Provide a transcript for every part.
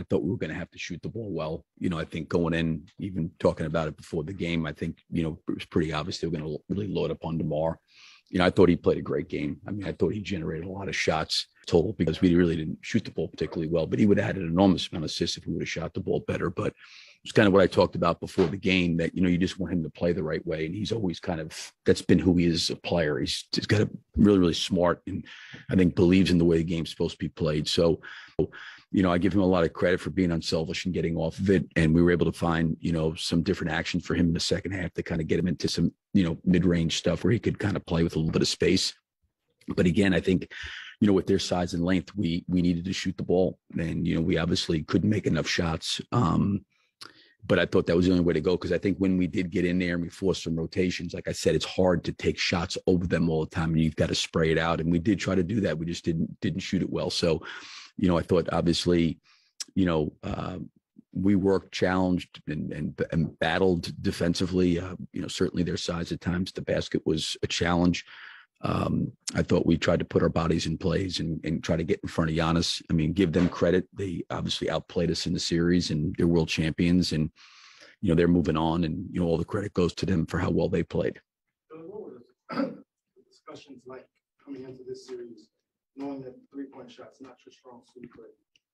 I thought we were going to have to shoot the ball well. I think going in, even talking about it before the game, I think, it was pretty obvious they were going to really load up on DeMar. I thought he played a great game. I mean, I thought he generated a lot of shots total because we really didn't shoot the ball particularly well, but he would have had an enormous amount of assists if we would have shot the ball better. But it's kind of what I talked about before the game, that, you just want him to play the right way. And he's always that's been who he is as a player. He's got a really, really smart, and I think believes in the way the game's supposed to be played. So, I give him a lot of credit for being unselfish and getting off of it. And we were able to find, some different action for him in the second half to kind of get him into some, mid-range stuff where he could kind of play with a little bit of space. But again, I think, with their size and length, we needed to shoot the ball. And, we obviously couldn't make enough shots. But I thought that was the only way to go, because I think when we did get in there and we forced some rotations, like I said, it's hard to take shots over them all the time, and you've got to spray it out. And we did try to do that. We just didn't shoot it well. So, I thought obviously, we worked, challenged, and battled defensively. Certainly their size at times, the basket was a challenge. I thought we tried to put our bodies in plays and try to get in front of Giannis. I mean, give them credit. They obviously outplayed us in the series, and they're world champions, and, they're moving on, and, all the credit goes to them for how well they played. What were the discussions like coming into this series, knowing that 3-point shots not your strong suit, but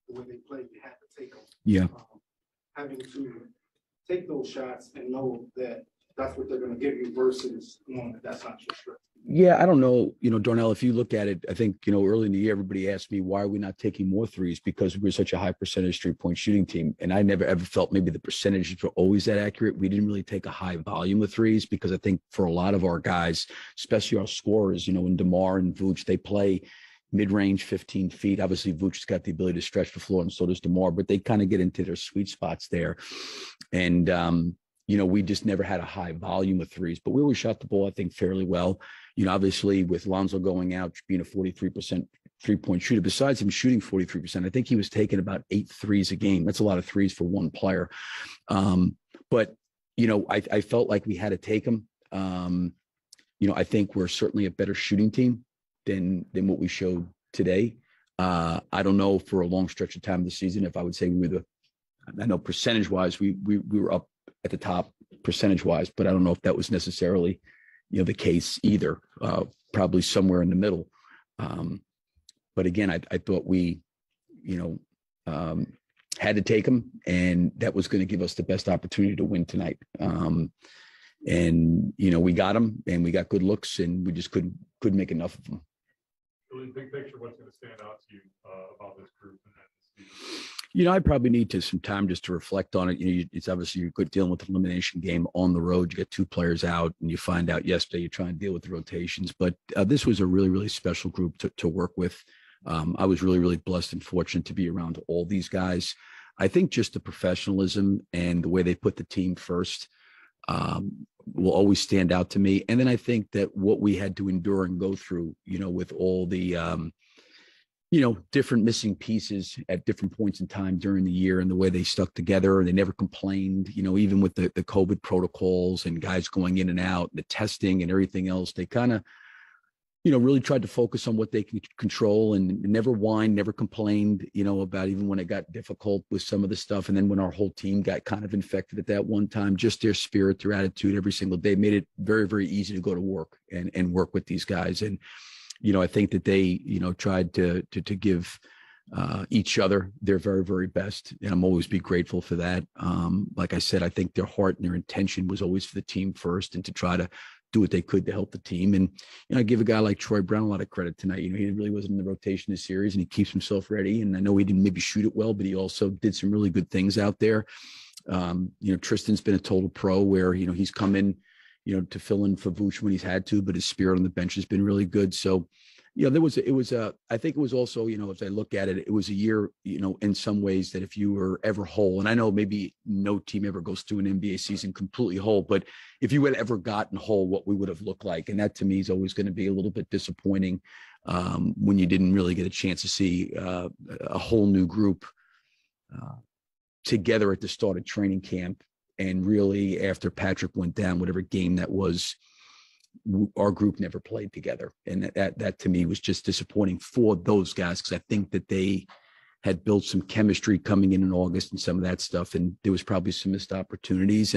the way they played, you had to take them? Yeah. Having to take those shots and know that that's what they're going to give you versus knowing that that's not your strength. Yeah, I don't know, Darnell, if you look at it, I think, early in the year, everybody asked me, why are we not taking more threes? Because we're such a high percentage 3-point shooting team. And I never ever felt maybe the percentages were always that accurate. We didn't really take a high volume of threes, because I think for a lot of our guys, especially our scorers, in DeMar and Vooch, they play mid-range 15 feet. Obviously, Vooch has got the ability to stretch the floor, and so does DeMar, but they kind of get into their sweet spots there. And, we just never had a high volume of threes, but we always shot the ball, I think, fairly well. Obviously with Lonzo going out, being a 43% 3-point shooter, besides him shooting 43%, I think he was taking about 8 threes a game. That's a lot of threes for one player. But, I felt like we had to take them. I think we're certainly a better shooting team than what we showed today. I don't know for a long stretch of time this season if I would say we were I know percentage-wise, we were up at the top percentage-wise, but I don't know if that was necessarily the case either, probably somewhere in the middle. But again, I thought we, had to take them, and that was going to give us the best opportunity to win tonight. And, we got them, and we got good looks, and we just couldn't make enough of them. Really big picture, what's going to stand out to you about this group and this season? I probably need some time just to reflect on it. It's obviously you're good dealing with the elimination game on the road. You get 2 players out, and you find out yesterday you're trying to deal with the rotations. But this was a really, really special group to work with. I was really, really blessed and fortunate to be around all these guys. I think just the professionalism and the way they put the team first will always stand out to me. And then I think that what we had to endure and go through, with all the different missing pieces at different points in time during the year, and the way they stuck together, and they never complained, even with the COVID protocols and guys going in and out, the testing and everything else, they kind of, really tried to focus on what they can control, and never whined, never complained, about even when it got difficult with some of the stuff. And then when our whole team got kind of infected at that one time, just their spirit, their attitude every single day made it very, very easy to go to work and work with these guys. And, I think that they, tried to give each other their very, very best. And I'm always be grateful for that. Like I said, I think their heart and their intention was always for the team first, and to try to do what they could to help the team. And, I give a guy like Troy Brown a lot of credit tonight. He really wasn't in the rotation this series, and he keeps himself ready. And I know he didn't maybe shoot it well, but he also did some really good things out there. Tristan's been a total pro where, he's come in, to fill in for Vooch when he's had to, but his spirit on the bench has been really good. So, I think it was also, as I look at it, it was a year, in some ways that if you were ever whole, and I know maybe no team ever goes through an NBA season completely whole, but if you had ever gotten whole, what we would have looked like. And that to me is always going to be a little bit disappointing when you didn't really get a chance to see a whole new group together at the start of training camp. And really after Patrick went down, whatever game that was, our group never played together. And that to me was just disappointing for those guys, because I think that they had built some chemistry coming in August and some of that stuff. And there was probably some missed opportunities.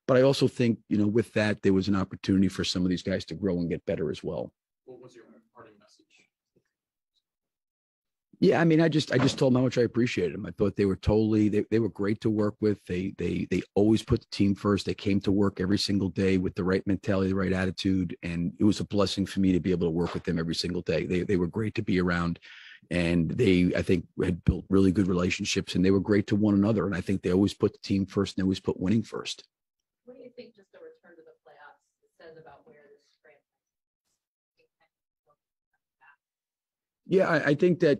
But I also think, with that, there was an opportunity for some of these guys to grow and get better as well. What was your parting message? Yeah, I mean, I just told them how much I appreciated them. I thought they were they were great to work with. They always put the team first. They came to work every single day with the right mentality, the right attitude, and it was a blessing for me to be able to work with them every single day. They were great to be around, and I think, had built really good relationships, and they were great to one another. And I think they always put the team first, and they always put winning first. What do you think just the return to the playoffs says about where this franchise is? Yeah, I think that,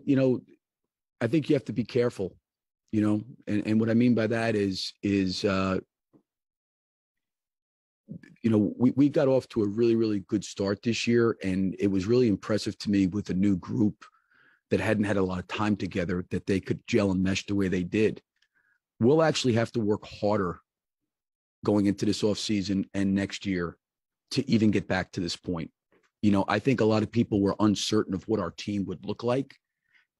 I think you have to be careful, and what I mean by that is we got off to a really, really good start this year, and it was really impressive to me with a new group that hadn't had a lot of time together, that they could gel and mesh the way they did. We'll actually have to work harder going into this offseason and next year to even get back to this point. I think a lot of people were uncertain of what our team would look like.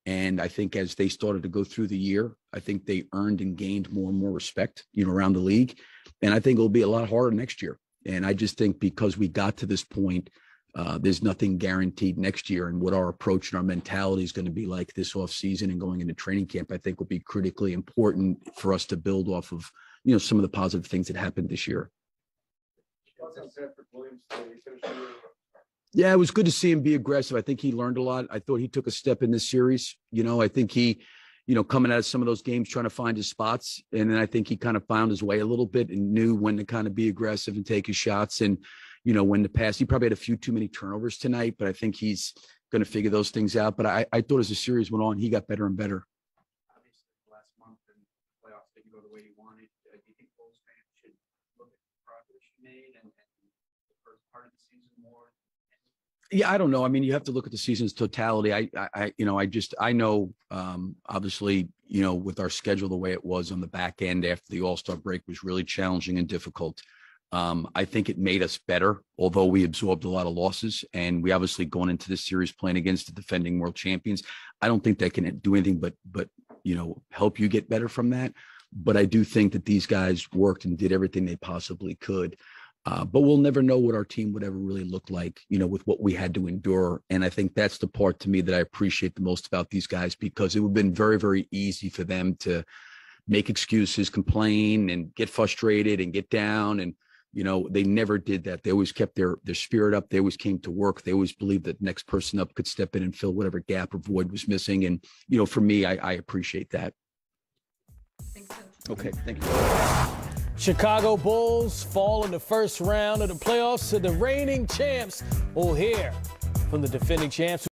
And I think as they started to go through the year, I think they earned and gained more and more respect, around the league. And I think it'll be a lot harder next year. And I just think because we got to this point, there's nothing guaranteed next year. And what our approach and our mentality is going to be like this offseason and going into training camp, I think will be critically important for us to build off of, some of the positive things that happened this year. Yeah, it was good to see him be aggressive. I think he learned a lot. I thought he took a step in this series. I think he, coming out of some of those games, trying to find his spots. And then I think he kind of found his way a little bit and knew when to kind of be aggressive and take his shots. And, when to pass. He probably had a few too many turnovers tonight, but I think he's going to figure those things out. But I thought as the series went on, he got better and better. Obviously, last month and playoffs didn't go the way you wanted. Do you think Bulls fans should look at the progress you made and the first part of the season more? Yeah, I don't know. I mean, you have to look at the season's totality. I know, obviously, with our schedule the way it was on the back end after the All-Star break was really challenging and difficult. I think it made us better, although we absorbed a lot of losses, and we obviously gone into this series playing against the defending world champions. I don't think that can do anything but help you get better from that. But I do think that these guys worked and did everything they possibly could. But we'll never know what our team would ever really look like, with what we had to endure. And I think that's the part to me that I appreciate the most about these guys, because it would have been very, very easy for them to make excuses, complain, and get frustrated and get down. And, they never did that. They always kept their spirit up. They always came to work. They always believed that the next person up could step in and fill whatever gap or void was missing. And, for me, I appreciate that. Thanks, Coach. Okay, thank you. Chicago Bulls fall in the first round of the playoffs to the reigning champs. We'll hear from the defending champs.